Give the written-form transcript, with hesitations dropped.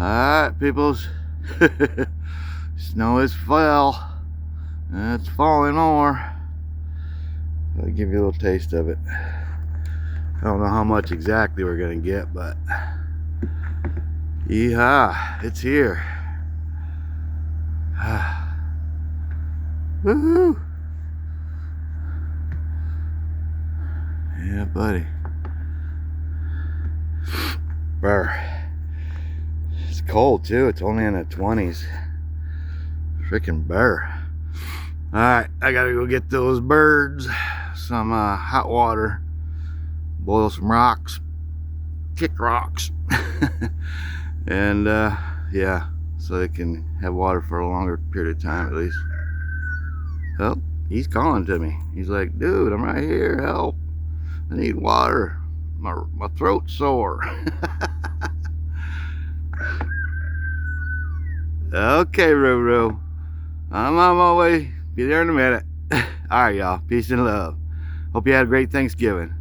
Alright, peoples. Snow is fell. It's falling more. I'll give you a little taste of it. I don't know how much exactly we're gonna get, but yeehaw, it's here. Woohoo! Yeah, buddy. Brr. It's cold too. It's only in the 20s. Freaking burr. Alright, I gotta go get those birds some hot water, boil some rocks, kick rocks, and yeah, so they can have water for a longer period of time at least. Oh, he's calling to me. He's like, dude, I'm right here, help. I need water. My throat's sore. Okay, Roo Roo. I'm on my way. Be there in a minute. All right, y'all. Peace and love. Hope you had a great Thanksgiving.